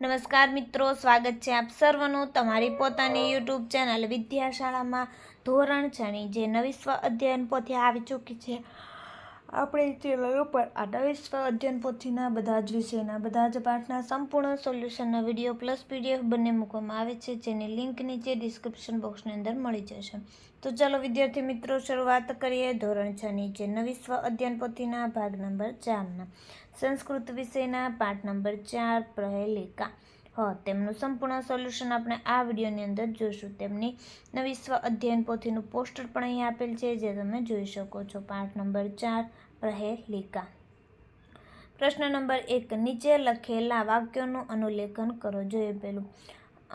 નમસ્કાર મિત્રો, સ્વાગત છે આપ સર્વનું તમારી પોતાની યુટ્યુબ ચેનલ વિદ્યાશાળામાં ધોરણ 6ની જે નવી સ્વ અધ્યયન પોથી આવી ચૂકી છે આપણી ચેનલ ઉપર આ નવી સ્વ અધ્યયન પોથીના બધા જ વિષયના બધા જ પાઠના સંપૂર્ણ સોલ્યુશનના વિડીયો પ્લસ પીડીએફ બંને મૂકવામાં આવે છે, જેની લિંક નીચે ડિસ્ક્રિપ્શન બોક્સની અંદર મળી જશે। તો ચાલો વિદ્યાર્થી મિત્રો શરૂઆત કરીએ ધોરણ 6ની જે નવી સ્વ અધ્યયન પોથીના ભાગ નંબર 4ના સંસ્કૃત વિષયના પાઠ નંબર 4 પ્રહેલિકા તેમનું સંપૂર્ણ સોલ્યુશન આપણે આ વિડીયોની અંદર જોઈશું। તેમની નવી સ્વ અધ્યયન પોથીનું પોસ્ટર પણ અહીં આપેલ છે, જે તમે જોઈ શકો છો। પાઠ નંબર 4 પ્રહેલિકા। પ્રશ્ન નંબર 1, નીચે લખેલા વાક્યોનું અનુલેખન કરો। જોઈએ પેલું,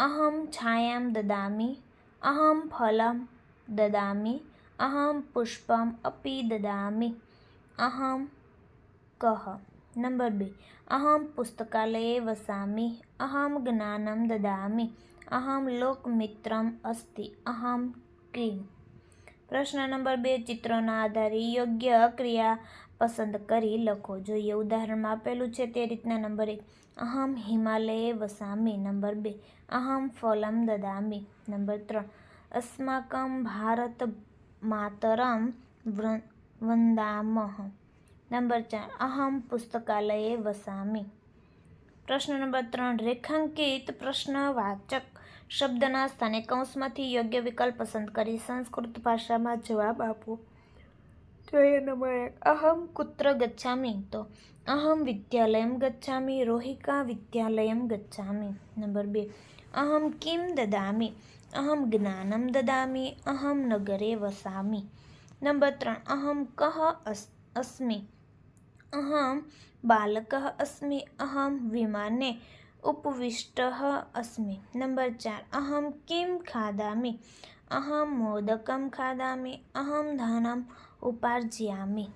અહમ છાયામ દદામી, અહમ ફલમ દદામી, અહમ પુષ્પમ અપી દદામી, અહમ કહ। નંબર 2, અહમ પુસ્તકાલયે વસામી, અહમ જ્ઞાનમ દદામી, અહમ લોકમિત્રમ અસ્તિ, અહમ ક્રીમ। પ્રશ્ન નંબર 2, ચિત્રોના આધારે યોગ્ય ક્રિયા પસંદ કરી લખો। જોઈએ ઉદાહરણમાં આપેલું છે તે રીતના। નંબર 1, અહમ હિમાલયે વસામી। નંબર 2, અહમ ફલમ દદામી। નંબર 3, અસ્માકમ ભારત માતરમ વંદામહ। નંબર 4, અહમ પુસ્તકાલયે વસામી। પ્રશ્ન નંબર 3, રેખાંકિત પ્રશ્નવાચક શબ્દના સ્થાને કૌંસમાંથી યોગ્ય વિકલ્પ પસંદ કરી સંસ્કૃત ભાષામાં જવાબ આપો। જોઈએ નંબર 1, અહમ કુત્ર ગચ્છામી, તો અહમ વિદ્યાલયમ ગચ્છામી, રોહિકા વિદ્યાલયમ ગચ્છામી। નંબર 2, અહમ કિમ દદામી, અહમ જ્ઞાનમ દદામી, અહમ નગરે વસામી। નંબર 3, અહમ કહ અસ્મિ, અહમ બાલકઃ અસ્મિ, અહમ વિમાને ઉપવિષ્ટઃ અસ્મિ। નંબર 4, અહમ કિમ ખાદામી, અહમ મોદકમ ખાદામી, અહમ ધનમ ઉપાર્જયામી।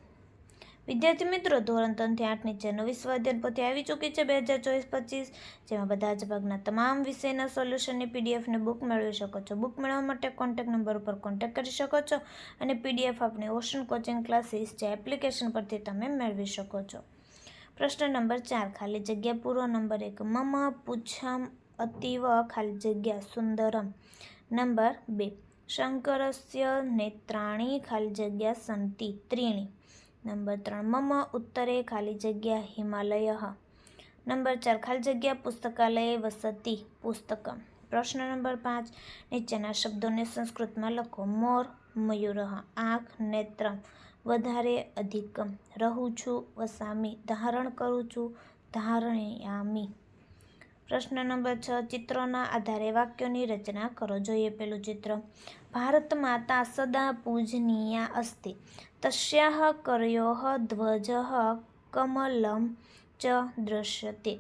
વિદ્યાર્થી મિત્રો, ધોરણ 3 થી 8ની જે નવી સ્વ અધ્યયન પોથી આવી ચૂકી છે 2024-25, જેમાં બધા જ ભાગના તમામ વિષયના સોલ્યુશનની પીડીએફને બુક મેળવી શકો છો। બુક મેળવવા માટે કોન્ટેક્ટ નંબર ઉપર કોન્ટેક્ટ કરી શકો છો અને પીડીએફ આપણી ઓશન કોચિંગ ક્લાસીસ જે એપ્લિકેશન પરથી તમે મેળવી શકો છો। પ્રશ્ન નંબર 4, ખાલી જગ્યા પૂરો। નંબર 1, મમ પુચ્છમ અતીવ ખાલી જગ્યા સુંદરમ। નંબર 2, શંકરસ્ય નેત્રાણિ ખાલી જગ્યા સન્તિ ત્રીણિ। નંબર 3, મમ ઉત્તરે ખાલી જગ્યા હિમાલયઃ। નંબર 4, ખાલી જગ્યા પુસ્તકાલયે વસતિ પુસ્તકમ। પ્રશ્ન નંબર 5, નીચેના શબ્દોને સંસ્કૃતમાં લખો। મોર મયુરઃ, આંખ નેત્રમ, વધારે અધિકમ, રહું છું વસામી, ધારણ કરું છું ધારયામી। પ્રશ્ન નંબર 6, ચિત્રોના આધારે વાક્યોની રચના કરો। જોઈએ પેલું ચિત્ર, ભારત માતા સદા પૂજનીયા અસ્તિ, તસ્યાહ કરયોઃ ધ્વજઃ કમલમ ચ દૃશ્યતે,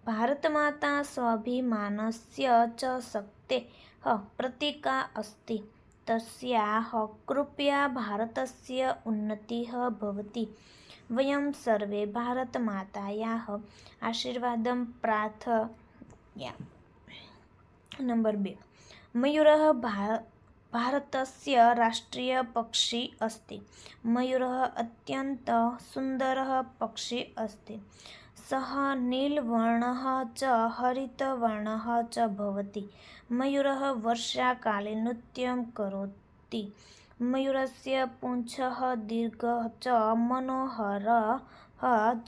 ભારત માતા સ્વાભિમાનસ્ય ચ શક્તેઃ પ્રતીકા અસ્તિ, તસ્યાઃ કૃપયા ભારતસ્ય ઉન્નતિઃ ભવતિ, વયં સર્વે ભારત માતાયાઃ આશીર્વાદં પ્રાર્થયામः। નંબર 2, મયુરઃ ભારતસ્ય રાષ્ટ્રીય પક્ષી અસ્તિ, મયુરઃ અત્યંત સુંદરઃ પક્ષી અસ્તિ, સઃ નીલવર્ણઃ ચ હરિતવર્ણઃ ચ ભવતિ, મયુરઃ વર્ષાકાલે નૃત્યં કરોતિ, મયુરસ્ય પૂંછઃ દીર્ઘः ચ મનોહરः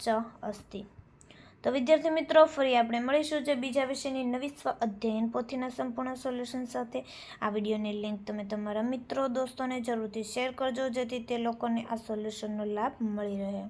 ચ અસ્તિ। તો વિદ્યાર્થી મિત્રો, ફરી આપણે મળીશું જે બીજા વિષયની નવી સ્વ અધ્યયન પોથીના સંપૂર્ણ સોલ્યુશન સાથે। આ વિડીયોની લિંક તમે તમારા મિત્રો દોસ્તોને જરૂરથી શેર કરજો, જેથી તે લોકોને આ સોલ્યુશનનો લાભ મળી રહે।